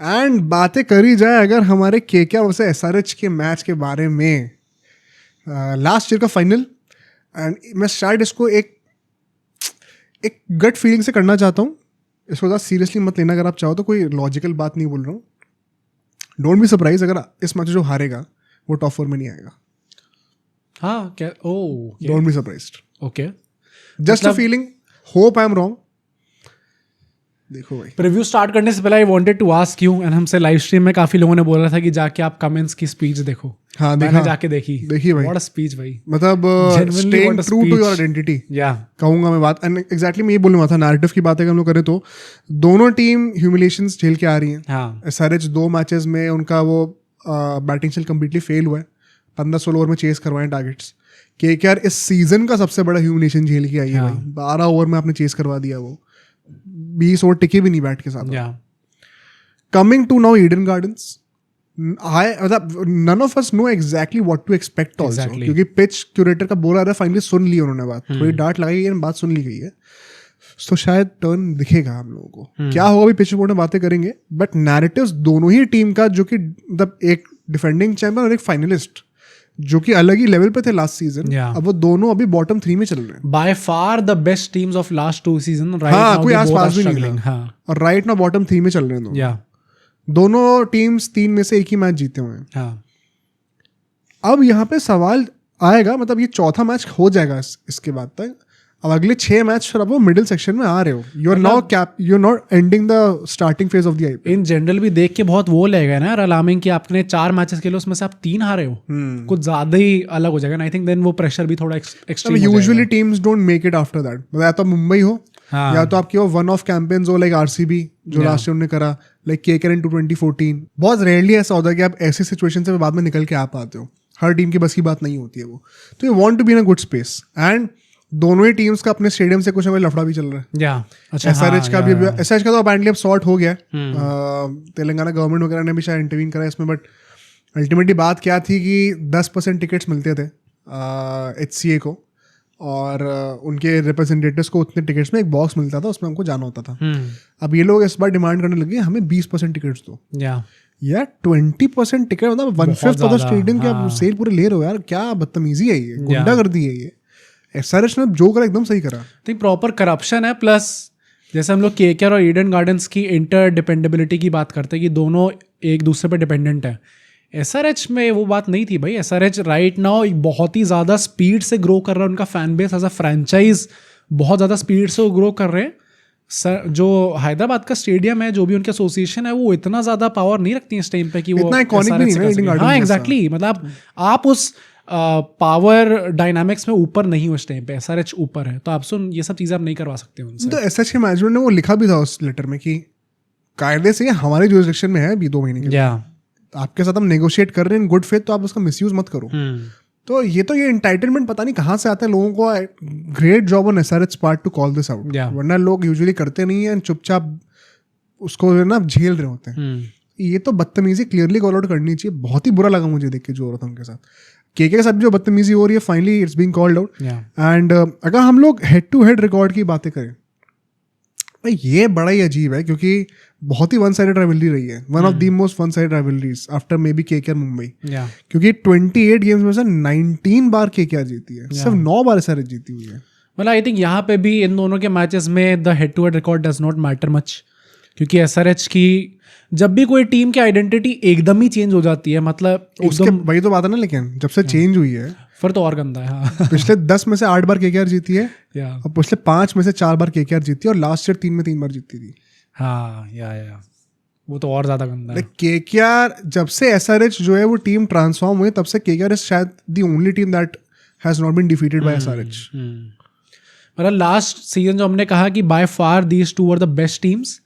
And बातें करी जाए अगर हमारे केकेआर वर्सेस एसआरएच के मैच के बारे में, लास्ट ईयर का फाइनल, एंड मैं शायद इसको एक गट फीलिंग से करना चाहता हूँ, इसको ज़्यादा सीरियसली मत लेना अगर आप चाहो तो, कोई लॉजिकल बात नहीं बोल रहा हूँ। डोंट बी सरप्राइज अगर इस मैच जो हारेगा वो टॉप 4 में नहीं आएगा। हाँ क्या? Oh don't be surprised, okay, just a feeling, hope I am wrong. देखो भाई, प्रीव्यू स्टार्ट करने से पहले I wanted to ask you, and हमसे लाइव स्ट्रीम में काफी लोगों ने बोला था कि जाके आप कमेंट्स की स्पीच देखो। हाँ मैंने देखा, जाके देखी भाई, व्हाट अ स्पीच भाई, मतलब Genuinely staying what a true to speech. Your identity या कहूंगा मैं बात। एंड एग्जैक्टली मैं ये बोलने वाला था, नैरेटिव की बात अगर हम लोग करें तो दोनों टीम ह्यूमिलेशंस झेल के आ रही हैं। हाँ एसआरएच 2 मैचेस में उनका वो बैटिंग स्टाइल कम्प्लीटली फेल हुआ है, 15-16 ओवर में चेस करवाए टारगेट्स। केकेआर इस सीजन का सबसे बड़ा ह्यूमिलेशन झेल के आई है भाई, 12 ओवर में आपने चेस करवा दिया, वो 20 ओवर टिके भी नहीं बैट के साथ। या coming to now Eden Gardens, मतलब none of us know exactly what to expect also, Exactly. क्योंकि पिच क्यूरेटर का बोला रहा, फाइनली सुन ली उन्होंने बात, थोड़ी डांट लगाई है, बात सुन ली गई है, तो शायद टर्न दिखेगा हम लोगों को। क्या होगा अभी पिच रिपोर्ट में बातें करेंगे, बट नैरेटिव्स दोनों ही टीम का, जो कि मतलब एक डिफेंडिंग चैंपियन और एक फाइनलिस्ट, जो कि अलग ही लेवल पे थे लास्ट सीजन, Yeah. अब वो दोनों अभी बॉटम 3 में चल रहे हैं। Bye far the best teams of last 2 season right हाँ, नाउ, कोई they both आसपास are भी नहीं struggling. था। हाँ और राइट ना बॉटम 3 में चल रहे हैं दोनों। या दोनों टीम्स 3 में से एक ही मैच जीते हुए हैं। हाँ अब यहाँ पे सवाल आएगा, मतलब ये चौथा मैच हो जाएगा इसके बाद तक, अब अगले 6 मैच फिर अब वो मिडिल सेक्शन में आ रहे हो, you are not ending the starting phase of the IPL. In general भी देख के बहुत वो लगेगा ना अलार्मिंग कि आपने 4 मैचेस खेले उसमें से आप 3 हारे हो, कुछ ज्यादा ही अलग हो जाएगा। आई थिंक देन वो प्रेशर भी थोड़ा एक्सट्रीम हो usually teams don't make it after that, मतलब या तो मुंबई हो, हाँ। या तो आपकी वो वन ऑफ कैंपेन्स हो, लाइक आरसीबी जो लास्ट ईयर उन्होंने करा, लाइक केकेआर इन 2014। बहुत रेयरली ऐसा होता है कि आप ऐसी सिचुएशन से बाद में निकल के आ पाते हो, हर टीम की बस की बात नहीं होती है वो, तो you want to be in a good space. And दोनों ही टीम्स का अपने स्टेडियम से कुछ ना कुछ लफड़ा भी चल रहा है। या अच्छा, एसआरएच का भी, एसआरएच का तो अपेरेंटली अब सॉर्ट हो गया, तेलंगाना गवर्नमेंट वगैरह ने भी शायद इंटरवीन करा इसमें, बट अल्टीमेटली बात क्या थी कि 10% टिकट्स मिलते थे HCA को, और उनके रिप्रेजेंटेटिव्स को उतने टिकट्स में एक बॉक्स मिलता था, उसमें हमको जाना होता था। अब ये लोग इस बार डिमांड करने लगे हमें 20% टिकट्स दो। यार 20% टिकट मतलब 1/5 ऑफ द स्टेडियम के आप सेल पूरे ले रहे हो यार, क्या बदतमीजी है ये, गुंडागर्दी है ये। एसआरएच ने जो करा एकदम सही करा। तो प्रॉपर करप्शन है, प्लस जैसे हम लोग केकेआर और ईडन गार्डन्स की इंटर डिपेंडेबिलिटी की बात करते हैं कि दोनों एक दूसरे पर डिपेंडेंट है, एसआरएच में वो बात नहीं थी भाई। एसआरएच राइट नाउ एक बहुत ही ज़्यादा स्पीड से ग्रो कर रहा है, उनका fan base as a franchise बहुत ज़्यादा स्पीड से ग्रो कर रहे हैं। सर जो हैदराबाद का स्टेडियम है, जो भी उनकी एसोसिएशन है, वो इतना ज़्यादा पावर नहीं रखती है इस टाइम पे कि वो इतना iconic भी नहीं है ईडन गार्डन हाँ जैसा। एग्जैक्टली, मतलब आप उस पावर डायनामिक्स में ऊपर नहीं हो इस टाइम पे, एसआरएच ऊपर है, तो आप सुन ये सब चीज़ें आप नहीं करवा सकते उनसे। तो एसएच के मैनेजमेंट ने वो लिखा भी था उस लेटर में कि कायदे से हमारे जुरिसडिक्शन में है अभी 2 महीने के लिए, आपके साथ हम नेगोशिएट कर रहे हैं इन गुड फेथ, तो आप उसका मिसयूज मत करो। तो ये एंटाइटलमेंट पता नहीं कहाँ से आता है लोगों को। Great job on SRH part two call this out, वरना लोग यूजुअली करते नहीं है, चुपचाप उसको ना झेल रहे होते हैं। ये तो बदतमीजी क्लियरली कॉल आउट करनी चाहिए। बहुत ही बुरा लगा मुझे देख के जो हो रहा था उनके साथ, के साथ जो बदतमीजी हो रही है, finally it's being called out. And अगर हम लोग हेड टू हेड रिकॉर्ड की बातें करें, ये बड़ा ही अजीब है, क्योंकि बहुत ही वन साइडेड राइवलरी रही है, one of the most one sided rivalries after may be KKR Mumbai. क्योंकि 28 गेम्स में से 19 बार केकेआर जीती है, सिर्फ 9 बार एसआरएच जीती हुई है। मतलब आई थिंक यहाँ पे भी इन दोनों के मैचेस में the head to head record does not matter much, क्योंकि एसआरएच की जब भी कोई टीम की आइडेंटिटी एकदम ही चेंज हो जाती है, मतलब उसके वही तो बात है ना, लेकिन जब से चेंज हुई है फिर तो और गंदा है। हाँ। पिछले 10 में से 8 बार केकेआर जीती है, या और पिछले 5 में से 4 बार केकेआर जीती है, और लास्ट ईयर 3 में 3 बार जीती थी। हाँ या वो तो और ज्यादा गंदा है। केकेआर जब से एसआरएच जो है वो टीम ट्रांसफॉर्म हुई, तब से केकेआर इज शायद the only team that has not been defeated by SRH. मतलब लास्ट सीजन जो हमने कहा कि by far these two were the best teams,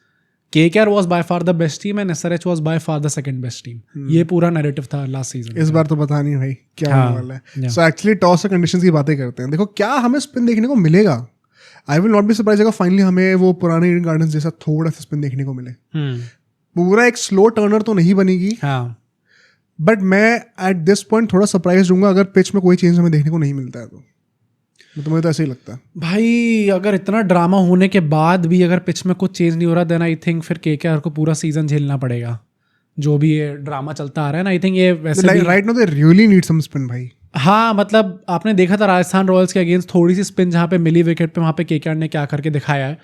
KKR was by far the best team and SRH was by far the second best team. ये पूरा narrative था last season. इस बार तो पता नहीं भाई क्या होने वाला है। सो एक्चुअली टॉस और कंडीशंस की बातें करते हैं। देखो क्या हमें स्पिन देखने को मिलेगा। I will not be surprise अगर फाइनली हमें वो पुराने ईडन गार्डन्स जैसा थोड़ा सा स्पिन देखने को मिले। पूरा एक स्लो टर्नर तो नहीं बनेगी, बट मैं एट दिस पॉइंट थोड़ा सरप्राइज दूंगा अगर पिच में कोई चेंज हमें देखने को नहीं मिलता है। तो मुझे तो ऐसे ही लगता है भाई, अगर इतना ड्रामा होने के बाद भी अगर पिच में कुछ चेंज नहीं हो रहा, देन आई थिंक फिर केकेआर को पूरा सीजन झेलना पड़ेगा। जो भी ये ड्रामा चलता आ रहा है ना, आई थिंक ये वैसे भी right now they really need some spin भाई. हाँ, मतलब आपने देखा था राजस्थान रॉयल्स के अगेंस्ट थोड़ी सी स्पिन जहाँ पे मिली विकेट पे, वहाँ पे केकेआर ने क्या करके दिखाया है.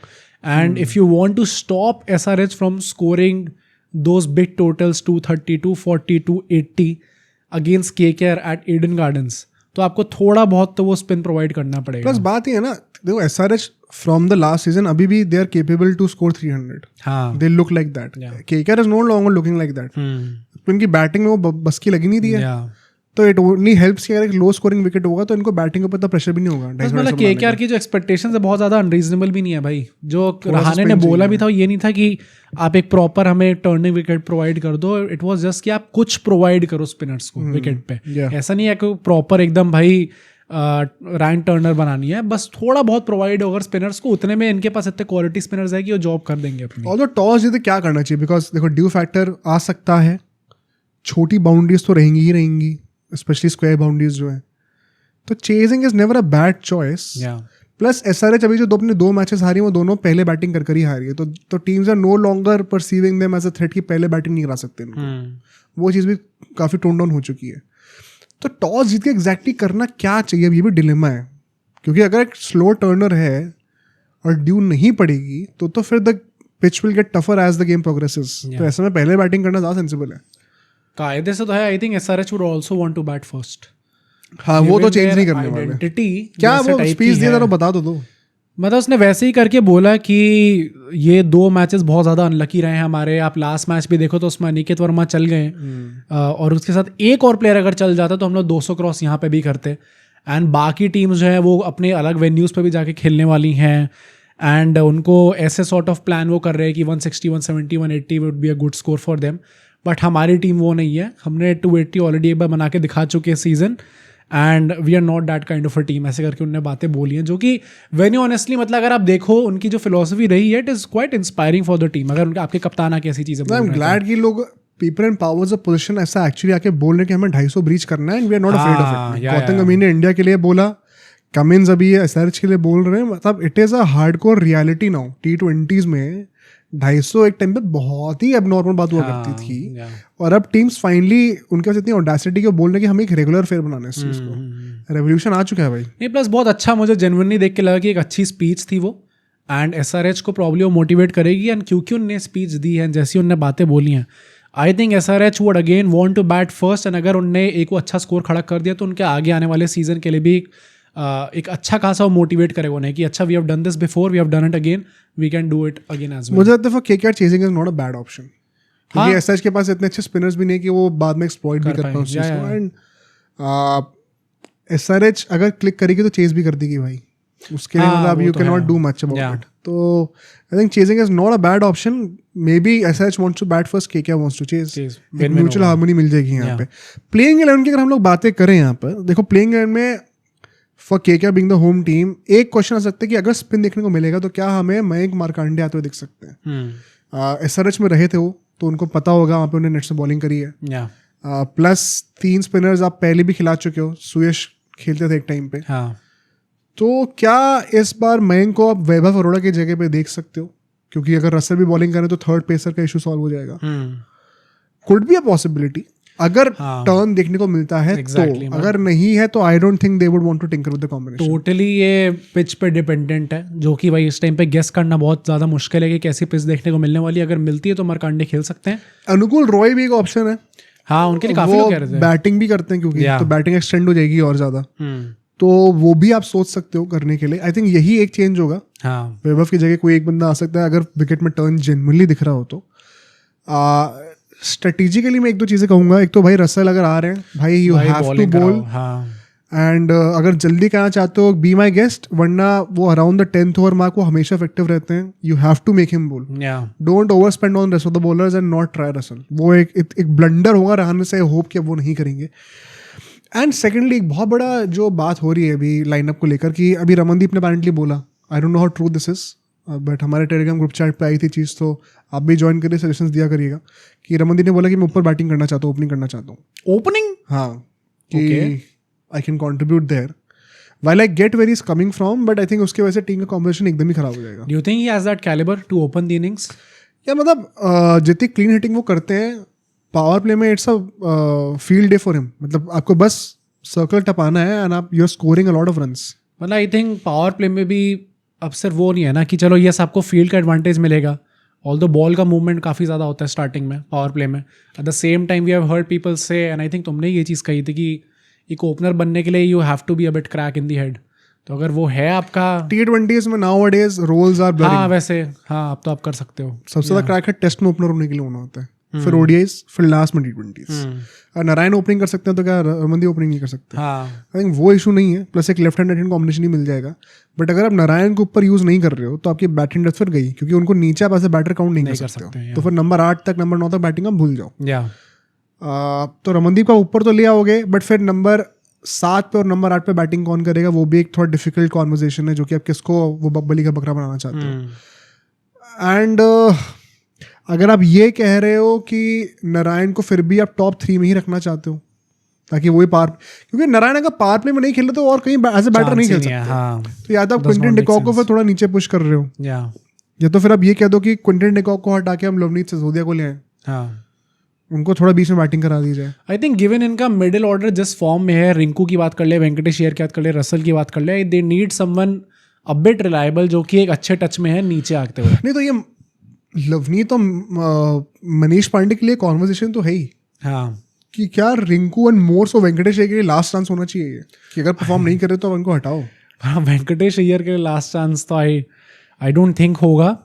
And if you want to stop SRH from scoring those big totals 230, 240, 280 against KKR at Eden Gardens, तो आपको थोड़ा बहुत तो वो स्पिन प्रोवाइड करना पड़ेगा. प्लस बात ये है ना, देखो SRH from the last season अभी भी they are capable to score 300. हाँ, they look like that. KKR is no longer looking like that. उनकी बैटिंग में वो बस की लगी नहीं दी है. तो इट ओनली हेल्प्स कि अगर एक लो स्कोरिंग विकेट होगा तो इनको बैटिंग के ऊपर इतना प्रेशर भी नहीं होगा. मतलब केकेआर की जो एक्सपेक्टेशंस है बहुत ज़्यादा अनरीजनेबल भी नहीं है भाई. जो रहाणे ने बोला भी था ये नहीं था कि आप एक प्रॉपर हमें टर्निंग विकेट प्रोवाइड कर दो. इट वाज जस्ट कि आप कुछ प्रोवाइड करो स्पिनर्स को विकेट पे. ऐसा नहीं है कि प्रॉपर एकदम भाई रायन टर्नर बनानी है, बस थोड़ा बहुत प्रोवाइड होगा स्पिनर्स को. उतने में इनके पास इतने क्वालिटी स्पिनर्स है कि वो जॉब कर देंगे अपनी. और टॉस जीते क्या करना चाहिए, बिकॉज देखो ड्यू फैक्टर आ सकता है, छोटी बाउंड्रीज तो रहेंगी ही रहेंगी, स्पेशली स्क्वायर बाउंड्रीज जो है. तो chasing is never a bad choice. Plus SRH अभी जो अपने 2 मैचेस हारी वो दोनों पहले बैटिंग कर ही हारी है. तो teams are no longer perceiving them as a threat की पहले बैटिंग नहीं करा सकते इनको. वो चीज़ भी काफ़ी टोन डाउन हो चुकी है. तो टॉस जीत के एग्जैक्टली करना क्या चाहिए, ये भी डिलेमा है. क्योंकि अगर एक स्लो टर्नर है और ड्यू नहीं पड़ेगी तो फिर the pitch will get tougher as the game progresses. तो ऐसे में पहले बैटिंग करना ज़्यादा सेंसिबल है. कायदे से तो है. I think SRH would also want to bat first. हाँ, वो तो चेंज नहीं करने वाले. क्या वो स्पीच दिया था, बता दो. मतलब उसने वैसे ही करके बोला कि ये 2 मैचेस बहुत ज़्यादा अनलकी रहे हैं हमारे. आप लास्ट मैच भी देखो तो उसमें अनिकेत वर्मा चल गए, और उसके साथ एक और प्लेयर अगर चल जाता तो हम लोग 200 क्रॉस यहाँ पे भी करते. एंड बाकी टीम्स जो है वो अपने अलग वेन्यूज़ पे भी जाके खेलने वाली हैं. एंड उनको ऐसे सॉर्ट ऑफ प्लान वो कर रहे हैं कि 160, 170, 180 would be a good score for them. But हमारी टीम वो नहीं है. हमने 280 ऑलरेडी एक बार बना के दिखा चुके हैं season, and we are not that kind of a team. ऐसे करके उनने बातें बोली हैं जो कि वेरी ऑनेस्टली मतलब अगर आप देखो उनकी जो फिलोसफी रही है, it is quite inspiring for the team. अगर उनके आपके कप्तान आके ऐसी चीज़ें बोल रहे हैं, ग्लैड कि लोग people and powers of position ऐसा एक्चुअली आके बोल रहे कि हमें 250 ब्रीच करना है and we are not afraid of it. Gautam Gambhir ने इंडिया के लिए बोला, कमिंस अभी एसआरएच के लिए बोल रहे हैं. मतलब it is a hardcore reality now. T20s में 250 एक टाइम पे बहुत ही एबनॉर्मल बात हुआ करती थी. और अब टीम्स फाइनली उनके पास इतनी ऑडेसिटी को बोलने कि हमें एक रेगुलर फेयर बनाना है इस चीज़ को. रेवोल्यूशन आ चुका है भाई. नहीं, प्लस बहुत अच्छा मुझे जेन्युइनली देख के लगा कि एक अच्छी स्पीच थी वो. एंड एसआरएच को प्रॉब्ली वो मोटिवेट करेगी. एंड क्योंकि उनने स्पीच दी है, जैसी उनने बातें बोली हैं, I think SRH would again want to bat first. And अगर उनने एक वो अच्छा स्कोर खड़ा कर दिया तो उनके आगे आने वाले सीजन के लिए भी एक अच्छा खासा वो मोटिवेट करेगा उन्हें कि अच्छा we have done this before, we have done it again, we can do it again as well. मुझे लगता है KKR chasing is not a bad option. क्योंकि एसआरएच के पास इतने अच्छे स्पिनर्स भी नहीं कि वो बाद में एक्सप्लॉइट भी कर पाए उस चीज़ को. एंड एसआरएच अगर क्लिक करेगी तो चेज भी कर देगी भाई. उसके लिए मतलब you can not do much about it. तो I think chasing is not a bad option. Maybe SRH wants to bat first, KKR wants to chase. Mutual harmony मिल जाएगी यहाँ पे. प्लेइंग 11 की अगर हम लोग बातें करें यहाँ पर, देखो प्लेइंग 11 में for KKR being the home team एक क्वेश्चन आ सकता है कि अगर स्पिन देखने को मिलेगा तो क्या हमें मयंक मार्कंडे आते हुए दिख सकते हैं. एसआरएच में रहे थे वो, तो उनको पता होगा वहाँ पे उन्हें नेट से बॉलिंग करी है. प्लस 3 स्पिनर्स आप पहले भी खिला चुके हो. सुयश खेलते थे एक टाइम पे. तो क्या इस बार मयंक को आप वैभव अरोड़ा की जगह पे देख सकते हो? क्योंकि अगर रसल भी बॉलिंग करें तो थर्ड पेसर का इशू सॉल्व हो जाएगा. कुड बी अ पॉसिबिलिटी अगर टर्न देखने को मिलता है. exactly, तो अगर नहीं है तो I don't think they would want to tinker with the combination. Totally ये पिच पे डिपेंडेंट है, जो कि भाई इस टाइम पे गेस करना बहुत ज्यादा मुश्किल है कि कैसी पिच देखने को मिलने वाली है. अगर मिलती है तो मार्कंडे खेल सकते हैं. अनुकूल रॉय भी एक ऑप्शन है. हाँ, उनके लिए काफी लोग कह रहे थे. बैटिंग भी करते हैं क्योंकि तो बैटिंग एक्सटेंड हो जाएगी और ज्यादा. तो वो भी आप सोच सकते हो करने के लिए. आई थिंक यही एक चेंज होगा. वैभव की जगह कोई एक बंदा आ सकता है अगर विकेट में टर्न जेन्युइनली दिख रहा हो तो. स्ट्रेटेजिकली मैं 1-2 चीज़ें कहूँगा. एक तो भाई रसल अगर आ रहे हैं भाई, यू हैव टू बोल. एंड अगर जल्दी कहना चाहते हो बी माई गेस्ट, वरना वो around the 10th over mark वो हमेशा इफेक्टिव रहते हैं. You have to make him bowl. Don't over spend on rest of the bowlers and not try Russell. वो एक ब्लंडर होगा रहाणे से. होप कि वो नहीं करेंगे. एंड सेकेंडली एक बहुत बड़ा जो बात हो रही है अभी लाइनअप को लेकर कि अभी रमनदीप ने अपेरेंटली बोला, I don't know how true this is, but हमारे टेलीग्राम ग्रुप चैट पे आई थी चीज़, तो आप भी ज्वाइन करिए, सजेशंस दिया करिएगा. कि रमनदीप ने बोला कि मैं ऊपर बैटिंग करना चाहता हूँ, ओपनिंग करना चाहता हूँ. ओपनिंग? हाँ, कि I can contribute there. While I get where he's coming from, but I think उसके वजह से टीम का कॉम्बिनेशन एकदम ही खराब हो जाएगा. Do you think he has that caliber to open the innings? या मतलब जितनी क्लीन हिटिंग वो करते हैं पावर प्ले में it's a field day for him, मतलब आपको बस सर्कल टपाना है एंड आप you are scoring a lot of runs. मतलब आई थिंक पावर प्ले में भी अब सिर्फ वो नहीं है ना कि चलो यस आपको फील्ड का एडवांटेज मिलेगा, ऑल्दो बॉल का मूवमेंट काफ़ी ज़्यादा होता है स्टार्टिंग में पावर प्ले में। At the same time we have heard people से, एंड आई थिंक तुमने ये चीज़ कही थी कि एक ओपनर बनने के लिए you have to be a bit crack in the head. तो अगर वो है आपका T20s में नाउअडेज रोल्स आर ब्लरिंग। हाँ वैसे हाँ अब तो आप कर सकते हो। सबसे ज़्यादा क्रैक है टेस्ट में ओपनर होने के लिए होना होता है, फिर ODIs, फिर लास्ट में T20s। और नारायण ओपनिंग कर सकते हैं तो क्या रमनदीप ओपनिंग नहीं कर सकते? हाँ आई थिंक वो इशू नहीं है, प्लस एक left hand right hand combination ही मिल जाएगा। बट अगर आप नारायण के ऊपर यूज़ नहीं कर रहे हो तो आपकी बैटिंग डेप्थ फिर गई, क्योंकि उनको नीचे आप ऐसे बैटर काउंट नहीं कर सकते हो। तो फिर नंबर 8 तक नंबर 9 तक बैटिंग आप भूल जाओ। या तो रमनदीप का ऊपर तो ले आओगे, बट फिर नंबर 7 पे और नंबर 8 पे बैटिंग कौन करेगा, वो भी एक थोड़ा डिफिकल्ट कॉन्वर्जेशन है, जो कि आप किसको वो बब्बली का बकरा बनाना चाहते हो। एंड अगर आप ये कह रहे हो कि नारायण को फिर भी आप टॉप 3 में ही रखना चाहते हो ताकि वही पार, क्योंकि नारायण अगर पावर प्ले में नहीं खेल रहे तो और कहीं एज ए बैटर नहीं खेल सकते। हाँ तो या तो आप क्विंटन डिकॉक को फिर थोड़ा नीचे पुश कर रहे हो, या तो फिर आप ये कह दो कि क्विंटन डिकॉक को हटा के हम लवनीत सिसोदिया को ले आए, हाँ उनको थोड़ा बीच में बैटिंग करा दी जाए। आई थिंक गिवन इनका मिडिल ऑर्डर जिस फॉर्म में है, रिंकू की बात कर ले, वेंकटेश अय्यर की बात कर ले, रसल की बात कर ले, they need someone a bit reliable जो कि एक अच्छे टच में है नीचे आते हुए। नहीं तो ये लवनीत और मनीष पांडे के लिए कॉन्वर्जेशन तो है ही, हाँ कि क्या रिंकू एंड मोर्स और वेंकटेश अय्यर के लिए लास्ट चांस होना चाहिए कि अगर परफॉर्म नहीं करे तो उनको हटाओ। हाँ वेंकटेश अय्यर के लिए लास्ट चांस तो आई डोंट थिंक होगा।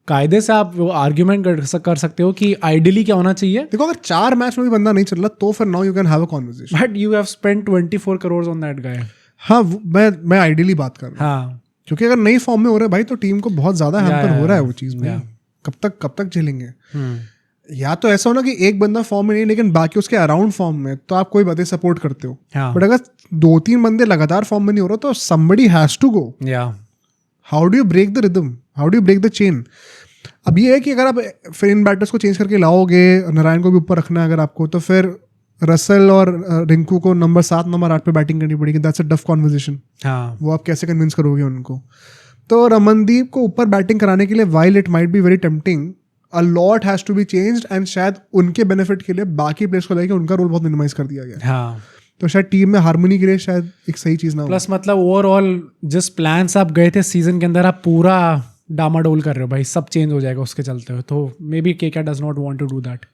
कायदे से आप आर्ग्यूमेंट कर सकते हो कि आइडियली क्या होना चाहिए। देखो अगर 4 मैच में भी बंदा नहीं चल रहा तो फिर now you can have a conversation, but you have spent 24 crore on that guy. हाँ मैं आइडियली बात कर रहा हूँ, हाँ क्योंकि अगर नई फॉर्म में हो रहा है भाई तो टीम को बहुत ज्यादा हैम्पर हो रहा है वो चीज़ में। कब तक झेलेंगे? या तो ऐसा होना कि एक बंदा फॉर्म में नहीं लेकिन बाकी उसके अराउंड फॉर्म में, तो आप कोई बातें सपोर्ट करते हो। बट अगर 2-3 बंदे लगातार फॉर्म में नहीं हो रहा तो somebody has to go। How do you break the rhythm, how do you break the chain? अब ये है कि अगर आप फिर इन बैटर्स को चेंज करके लाओगे, नारायण को भी ऊपर रखना है अगर आपको, तो फिर रसल और रिंकू को नंबर 7 नंबर 8 पे बैटिंग करनी पड़ेगी। That's a tough conversation. वो आप कैसे कन्विंस करोगे उनको? तो रमनदीप को ऊपर बैटिंग कराने के लिए while it might be very tempting, a lot has to be changed, and शायद उनके बेनिफिट के लिए बाकी प्लेयर्स को लेकर उनका रोल बहुत मिनिमाइज कर दिया गया। तो शायद टीम में हार्मनी के लिए शायद एक सही चीज़ ना हो। प्लस मतलब ओवरऑल जिस प्लान्स आप गए थे सीजन के अंदर, आप पूरा डामाडोल कर रहे हो भाई, सब चेंज हो जाएगा उसके चलते हुए। तो maybe KKR does not want to do that.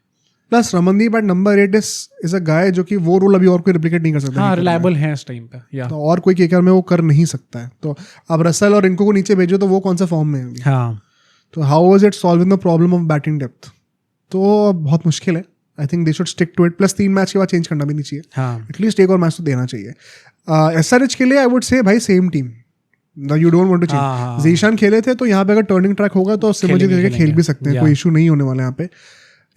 Plus Ramandeep at number 8 is a guy जो कि वो रोल अभी और कोई रिप्लिकेट नहीं कर सकता। हाँ रिलायबल है इस टाइम पे, या तो और कोई केकेआर में वो कर नहीं सकता है। तो अब रसल और इनको को नीचे भेजो तो वो कौन सा फॉर्म में है अभी? हाँ तो how was it solving the problem of batting depth? तो बहुत मुश्किल है। I think they should stick to it. Plus 3 match के बाद चेंज करना भी नहीं चाहिए। हाँ एटलीस्ट एक और मैच तो देना चाहिए। SRH के लिए आई वुड से भाई same team, you don't want to change. Zeeshan खेले थे तो यहाँ पे अगर टर्निंग ट्रैक होगा तो सिमरजीत खेल भी सकते हैं, कोई इशू नहीं होने वाला यहाँ पे।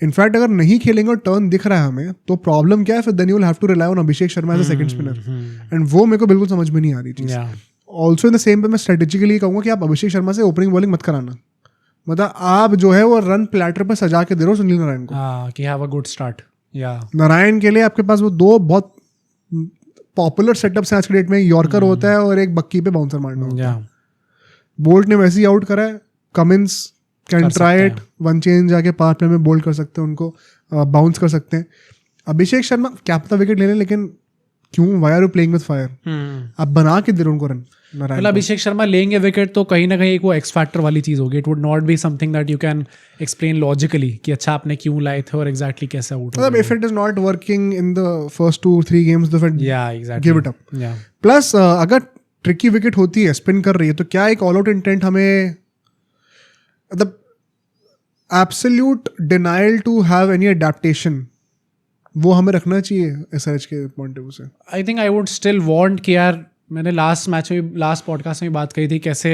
इनफैक्ट अगर नहीं खेलेंगे और टर्न दिख रहा है हमें तो प्रॉब्लम क्या है, फिर then you will have to rely on Abhishek Sharma as a second spinner, and वो मेरे को बिल्कुल समझ में नहीं आ रही चीज। ऑल्सो इन द सेम पे मैं स्ट्रेटेजिकली कहूँगा कि आप अभिषेक शर्मा से ओपनिंग बॉलिंग मत कराना। मतलब आप जो है वो रन प्लेटर पर सजा के दे रहे हो सुनील नारायण को कि have a good start. Narayan के लिए आपके पास वो 2 बहुत पॉपुलर सेटअप्स हैं आज के डेट में, यॉर्कर होता है और एक बक्की पे बाउंसर मारना होता है। बोल्ट ने वैसे ही आउट करा है। Cummins can try it, one change जाके पावर प्ले में बोल्ड कर सकते हैं, उनको बाउंस कर सकते हैं। अभिषेक शर्मा क्या पता विकेट ले लें, लेकिन क्यों, why are you playing with fire? आप बना के दे रहे हो उनको रन। मतलब अभिषेक शर्मा लेंगे विकेट तो कहीं ना कहीं एक वो एक्स फैक्टर वाली चीज होगी। It would not be something that you can explain logically कि अच्छा आपने क्यों लाए थे और एग्जैक्टली कैसे आउट। मतलब if it is not working in the first 2-3 games तो फिर गिव इट अप। प्लस अगर ट्रिकी विकेट होती है, स्पिन कर रही है, तो क्या एक ऑल आउट इंटेंट हमें, मतलब absolute denial to have any adaptation, वो हमें रखना चाहिए SRH के पॉइंट ऑफ व्यू से? I think I would still want कि यार, मैंने लास्ट पॉडकास्ट में बात कही थी कैसे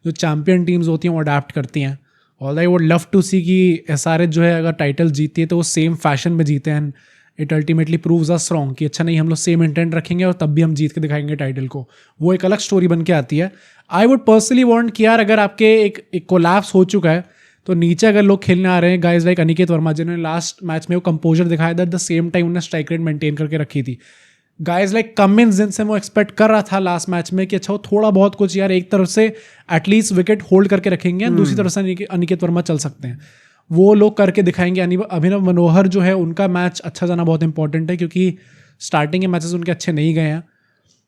जो चैम्पियन टीम्स होती हैं वो अडैप्ट करती हैं। All I would love to see कि SRH जो है अगर टाइटल जीती है तो वो सेम फैशन में जीते हैं। It ultimately proves us wrong कि अच्छा नहीं, हम लोग सेम इंटेंट रखेंगे और तब भी हम जीत के दिखाएंगे टाइटल को। वो एक अलग स्टोरी बन के आती है। आई वुड पर्सनली वांट कि यार अगर आपके एक कोलैप्स हो चुका है तो नीचे अगर लोग खेलने आ रहे हैं, गाइज लाइक अनिकेत वर्मा जिन्होंने लास्ट मैच में वो कंपोजर दिखाया था, एट द सेम टाइम उन्होंने स्ट्राइक रेट मेंटेन करके रखी थी। गाइज लाइक कमिंस जिनसे वो एक्सपेक्ट कर रहा था लास्ट मैच में कि अच्छा वो थोड़ा बहुत कुछ यार एक तरफ से एटलीस्ट विकेट होल्ड करके रखेंगे, दूसरी तरफ से अनिकेत वर्मा चल सकते हैं। वो लोग करके दिखाएंगे। अभिनव मनोहर जो है उनका मैच अच्छा जाना बहुत इंपॉर्टेंट है, क्योंकि स्टार्टिंग के मैचेस उनके अच्छे नहीं गए हैं।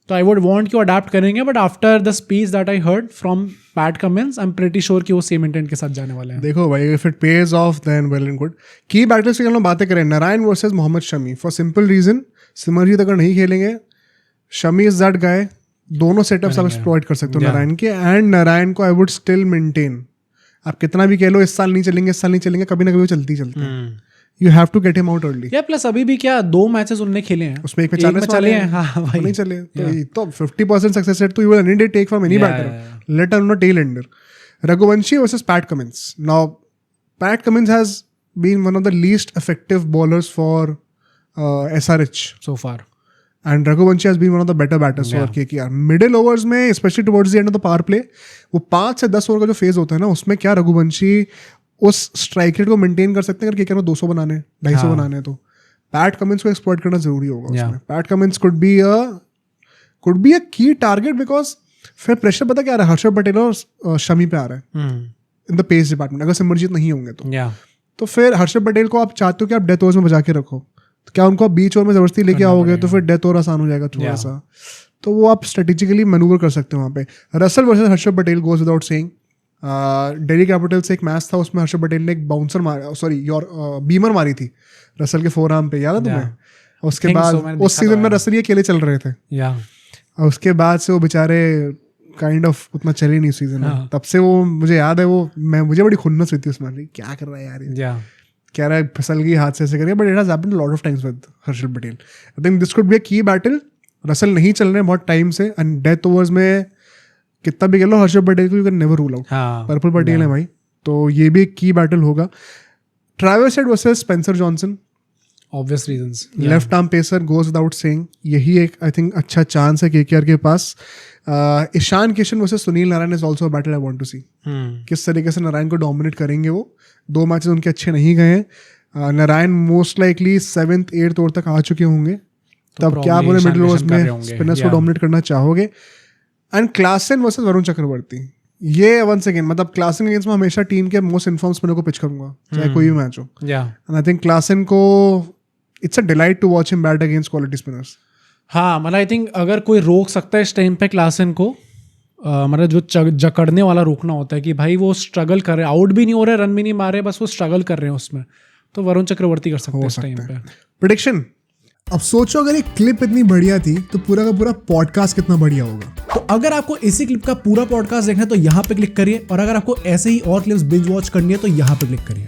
तो आई वुड वांट कि वो अडाप्ट करेंगे, but after the speech that I heard from PAT Cummins I am pretty sure कि वो सेम इंटेंट के साथ जाने वाले हैं। देखो भाई, if it pays off then well and good. की बैटल्स की हम लोग बातें करें, Narayan versus Mohammed Shami, for simple reason Simarjeet अगर नहीं खेलेंगे, शमी इज दैट गाय, दोनों सेटअप्स आप एक्सप्लॉइट कर सकते हो नारायण के। एंड नारायण को आई वुड स्टिल मेंटेन, आप कितना भी कह लो इस साल नहीं चलेंगे, इस साल नहीं चलेंगे, कभी ना कभी वो चलती हैं। You have to get him out early. या प्लस अभी भी क्या 2 मैचेस उन्होंने खेले हैं, उसमें एक में चले हैं। हाँ भाई, नहीं चले तो 50% सक्सेस रेट तो you will any day take from any batter, let alone a tail ender. Raghuvanshi versus Pat Cummins. Now Pat Cummins has been one of the least effective bowlers for SRH so far, and Raghuvanshi has been one of the better batters for KKR. Middle overs में especially towards the end of the power play, वो 5 से 10 over का जो phase होता है ना, उसमें क्या रघुवंशी उस स्ट्राइक रेट को मेंटेन कर सकते हैं अगर KKR को 200 बनाने, 250 बनाने, तो पैट कमिंस को एक्सप्लॉइट करना जरूरी होगा उसमें। PAT Cummins could be a key target because फिर प्रेशर पता क्या आ रहा है, हर्षद पटेल और शमी पे आ रहा है इन द पेस डिपार्टमेंट। अगर सिमरजीत नहीं होंगे तो फिर हर्षद पटेल को आप चाहते हो कि आप डेथ ओवर्स में बचा के रखो, तो क्या उनको आप बीच ओवर में जबरदस्ती लेके आओगे तो फिर डेथ ओवर आसान हो जाएगा थोड़ा सा। तो वो आप स्ट्रेटेजिकली मैनूवर कर सकते हो वहाँ पे। Russell versus Harshad Patel goes without saying. Delhi capital से एक मैच था, उसमें हर्षद पटेल ने एक बाउंसर मारा, बीमर मारी थी रसल के फोरआर्म पे, याद है तुम्हें? उसके बाद उस सीजन में रसल ये अकेले चल रहे थे, और उसके बाद से वो बेचारे काइंड ऑफ उतना चले नहीं सीजन में। तब से वो मुझे याद है, मुझे बड़ी खुन्नस हुई थी उसमें, क्या कर रहा है यार ये, कह रहा है फिसल गई हाथ से ऐसे करिए, but it has happened lot of times with Harshad Patel. I think this could be a की बैटल। रसल नहीं चल रहे बहुत टाइम से, एंड डेथ ओवर्स में कितना भी कह लो हर्षद पटेल को you can never rule out. Purple Patel है भाई, तो ये भी एक की बैटल होगा। Travis Head versus Spencer Johnson, obvious reasons, left arm pacer goes without saying, यही एक आई थिंक अच्छा चांस है केकेआर के पास। Ishan Kishan versus Sunil Narine is also battle I want to see, किस तरीके से नारायण को डोमिनेट करेंगे वो। 2 मैचेस उनके अच्छे नहीं गए हैं। Narayan most likely 7th 8th over तक आ चुके होंगे, तब क्या आप उन्हें मिडिल ओवर्स में स्पिनर्स को डोमिनेट करना चाहोगे। And Klaasen versus Varun Chakravarthy, ये वंस अगेन मतलब क्लासन अगेंस्ट में हमेशा टीम के मोस्ट इन्फॉर्म स्पिनर को पिच करूंगा, चाहे कोई भी मैच हो। एंड आई थिंक क्लासन को it's a delight to watch him bat against quality spinners. हाँ, मतलब आई थिंक अगर कोई रोक सकता है इस टाइम पे क्लासन को, मतलब जो जकड़ने वाला रोकना होता है कि भाई वो स्ट्रगल कर रहे हैं, आउट भी नहीं हो रहे, रन भी नहीं मार रहे, बस वो स्ट्रगल कर रहे हैं उसमें, तो वरुण चक्रवर्ती कर सकते हैं इस टाइम पे। प्रेडिक्शन, अब सोचो अगर एक क्लिप इतनी बढ़िया थी तो पूरा का पूरा पॉडकास्ट कितना बढ़िया होगा। तो अगर आपको इसी क्लिप का पूरा पॉडकास्ट देखना है तो यहाँ पे क्लिक करिए, और अगर आपको ऐसे ही और क्लिप्स बिंज वॉच करनी है तो यहाँ पे क्लिक करिए।